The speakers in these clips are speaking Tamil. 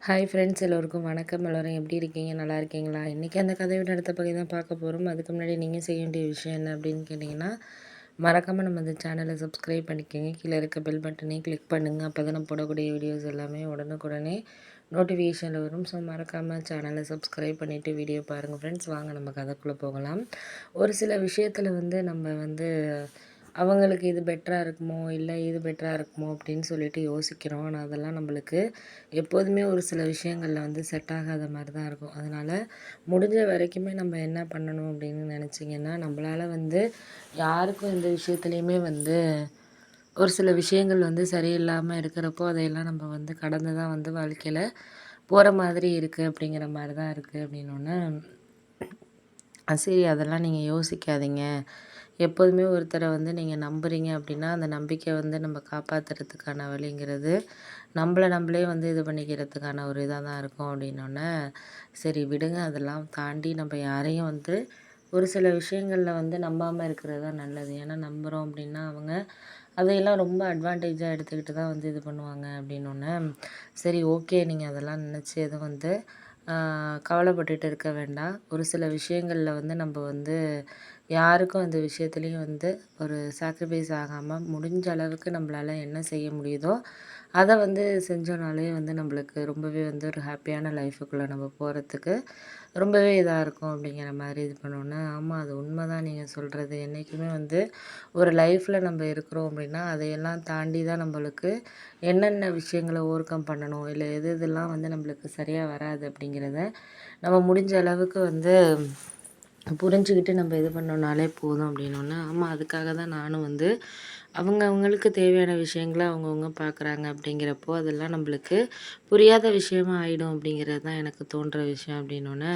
ஹாய் ஃப்ரெண்ட்ஸ், எல்லோருக்கும் வணக்கம். எல்லோரும் எப்படி இருக்கீங்க? நல்லா இருக்கீங்களா? இன்றைக்கி அந்த கதையோட அடுத்த பகுதி தான் பார்க்க போகிறோம். அதுக்கு முன்னாடி நீங்கள் செய்ய வேண்டிய விஷயம் என்ன அப்படின்னு கேட்டிங்கன்னா, மறக்காமல் நம்ம இந்த சேனலை சப்ஸ்கிரைப் பண்ணிக்கோங்க. கீழே இருக்க பெல் பட்டனையும் கிளிக் பண்ணுங்கள். அப்போ தான் நான் போடக்கூடிய வீடியோஸ் எல்லாமே உடனுக்குடனே நோட்டிஃபிகேஷனில் வரும். ஸோ மறக்காமல் சேனலை சப்ஸ்கிரைப் பண்ணிவிட்டு வீடியோ பாருங்கள் ஃப்ரெண்ட்ஸ். வாங்க நம்ம கதைக்குள்ளே போகலாம். ஒரு சில விஷயத்தில் நம்ம அவங்களுக்கு இது பெட்டராக இருக்குமோ, இல்லை இது பெட்டராக இருக்குமோ அப்படின்னு சொல்லிட்டு யோசிக்கிறோம். ஆனால் அதெல்லாம் நம்மளுக்கு எப்போதுமே ஒரு சில விஷயங்களில் செட் ஆகாத மாதிரி தான் இருக்கும். அதனால் முடிஞ்ச வரைக்குமே நம்ம என்ன பண்ணணும் அப்படின்னு நினச்சிங்கன்னா, நம்மளால் யாருக்கும் எந்த விஷயத்துலையுமே ஒரு சில விஷயங்கள் சரியில்லாமல் இருக்கிறப்போ அதையெல்லாம் நம்ம கடந்து தான் வாழ்க்கையில் போகிற மாதிரி இருக்குது அப்படிங்கிற மாதிரி தான் இருக்குது அப்படின்னோடனே, சரி அதெல்லாம் நீங்கள் யோசிக்காதீங்க. எப்போதுமே ஒருத்தரை நீங்கள் நம்புறீங்க அப்படின்னா, அந்த நம்பிக்கை நம்ம காப்பாற்றுறதுக்கான வழிங்கிறது நம்மளே இது பண்ணிக்கிறதுக்கான ஒரு இதாக தான் இருக்கும் அப்படின்னோடனே, சரி விடுங்க அதெல்லாம் தாண்டி நம்ம யாரையும் ஒரு சில விஷயங்களில் நம்பாமல் இருக்கிறது தான் நல்லது. ஏன்னா நம்புகிறோம் அப்படின்னா அவங்க அதையெல்லாம் ரொம்ப அட்வான்டேஜாக எடுத்துக்கிட்டு தான் இது பண்ணுவாங்க அப்படின்னோடனே, சரி ஓகே நீங்கள் அதெல்லாம் நினச்சி எதுவும் கவலைப்பட்டுட்டு இருக்க வேண்டாம். ஒரு சில விஷயங்களில் நம்ம யாருக்கும் அந்த விஷயத்துலேயும் ஒரு சாக்ரிஃபைஸ் ஆகாமல் முடிஞ்ச அளவுக்கு நம்மளால் என்ன செய்ய முடியுதோ அதை செஞ்சோனாலே நம்மளுக்கு ரொம்பவே ஒரு ஹாப்பியான லைஃபுக்குள்ளே நம்ம போகிறதுக்கு ரொம்பவே இதாக இருக்கும் அப்படிங்கிற மாதிரி இது பண்ணோன்னே, ஆமாம் அது உண்மை தான் நீங்கள் சொல்கிறது. என்றைக்குமே ஒரு லைஃப்பில் நம்ம இருக்கிறோம் அப்படின்னா அதையெல்லாம் தாண்டி தான் நம்மளுக்கு என்னென்ன விஷயங்களை ஓவர் கம் பண்ணணும், இல்லை எது இதெல்லாம் நம்மளுக்கு சரியாக வராது அப்படிங்கிறத நம்ம முடிஞ்ச அளவுக்கு புரிஞ்சுக்கிட்டு நம்ம இது பண்ணோம்னாலே போதும் அப்படின்னோடனே, ஆமாம் அதுக்காக தான் நானும் அவங்களுக்கு தேவையான விஷயங்கள அவங்கவுங்க பார்க்குறாங்க அப்படிங்கிறப்போ அதெல்லாம் நம்மளுக்கு புரியாத விஷயமா ஆகிடும் அப்படிங்கிறது தான் எனக்கு தோன்ற விஷயம் அப்படின்னோடனே,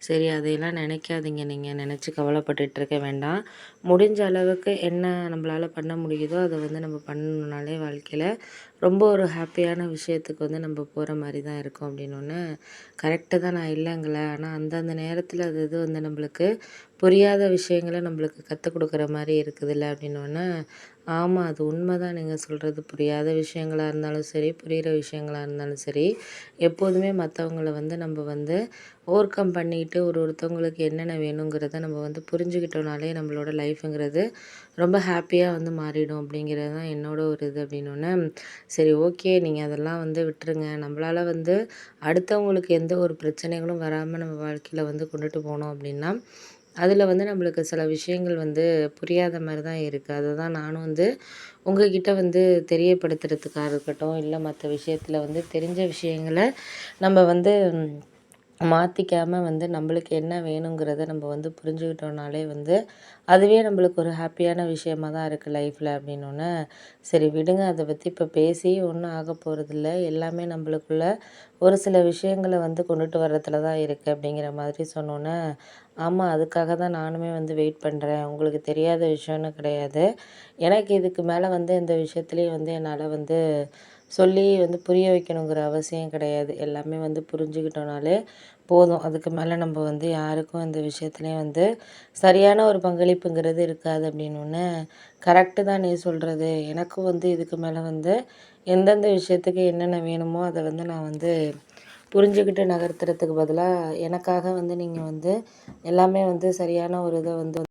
சரி அதையெல்லாம் நினைக்காதீங்க, நீங்கள் நினச்சி கவலைப்பட்டுட்டு இருக்க வேண்டாம். முடிஞ்ச அளவுக்கு என்ன நம்மளால் பண்ண முடியுதோ அதை நம்ம பண்ணணுன்னாலே வாழ்க்கையில் ரொம்ப ஒரு ஹாப்பியான விஷயத்துக்கு நம்ம போகிற மாதிரி தான் இருக்கும் அப்படின்னோடனே, கரெக்டு தான் நான் இல்லைங்களே, ஆனால் அந்தந்த நேரத்தில் அது இது நம்மளுக்கு புரியாத விஷயங்களை நம்மளுக்கு கற்றுக் கொடுக்குற மாதிரி இருக்குதுல்ல அப்படின்னோடனே, ஆமாம் அது உண்மை தான் நீங்கள் சொல்கிறது. புரியாத விஷயங்களாக இருந்தாலும் சரி, புரிகிற விஷயங்களாக இருந்தாலும் சரி, எப்போதுமே மற்றவங்கள நம்ம ஓவர் கம் பண்ணிக்கிட்டு ஒருத்தவங்களுக்கு என்னென்ன வேணுங்கிறத நம்ம புரிஞ்சுக்கிட்டோனாலே நம்மளோட லைஃபுங்கிறது ரொம்ப ஹாப்பியாக மாறிடும் அப்படிங்கிறது தான் என்னோட ஒரு இது அப்படின்னோடனே, சரி ஓகே நீங்கள் அதெல்லாம் விட்டுருங்க. நம்மளால் அடுத்தவங்களுக்கு எந்த ஒரு பிரச்சனைகளும் வராமல் நம்ம வாழ்க்கையில் கொண்டுட்டு போனோம் அப்படின்னா, அதில் நம்மளுக்கு சில விஷயங்கள் புரியாத மாதிரி தான் இருக்குது. அதை தான் நானும் உங்ககிட்ட தெரியப்படுத்துறதுக்காக இருக்கட்டும், இல்லை மற்ற விஷயத்தில் தெரிஞ்ச விஷயங்களை நம்ம மாற்றிக்காமல் நம்மளுக்கு என்ன வேணுங்கிறத நம்ம புரிஞ்சுக்கிட்டோம்னாலே அதுவே நம்மளுக்கு ஒரு ஹாப்பியான விஷயமா தான் இருக்குது லைஃப்பில் அப்படின்னோடனே, சரி விடுங்க அதை பற்றி இப்போ பேசி ஒன்றும் ஆக போகிறதில்ல. எல்லாமே நம்மளுக்குள்ள ஒரு சில விஷயங்களை கொண்டுட்டு வர்றதுல தான் இருக்குது அப்படிங்கிற மாதிரி சொன்னோன்னே, ஆமாம் அதுக்காக தான் நானுமே வெயிட் பண்ணுறேன். உங்களுக்கு தெரியாத விஷயம்னு கிடையாது. எனக்கு இதுக்கு மேலே இந்த விஷயத்துலேயும் என்னால் சொல்லி புரிய வைக்கணுங்கிற அவசியம் கிடையாது. எல்லாமே புரிஞ்சுக்கிட்டோனாலே போதும். அதுக்கு மேலே நம்ம யாருக்கும் இந்த விஷயத்துலேயும் சரியான ஒரு பங்களிப்புங்கிறது இருக்காது அப்படின்னோடனே, கரெக்டு தான் நீ சொல்கிறது. எனக்கும் இதுக்கு மேலே எந்தெந்த விஷயத்துக்கு என்னென்ன வேணுமோ அதை நான் புரிஞ்சுக்கிட்டு நகர்த்துறதுக்கு பதிலாக எனக்காக நீங்கள் எல்லாமே சரியான ஒரு இதை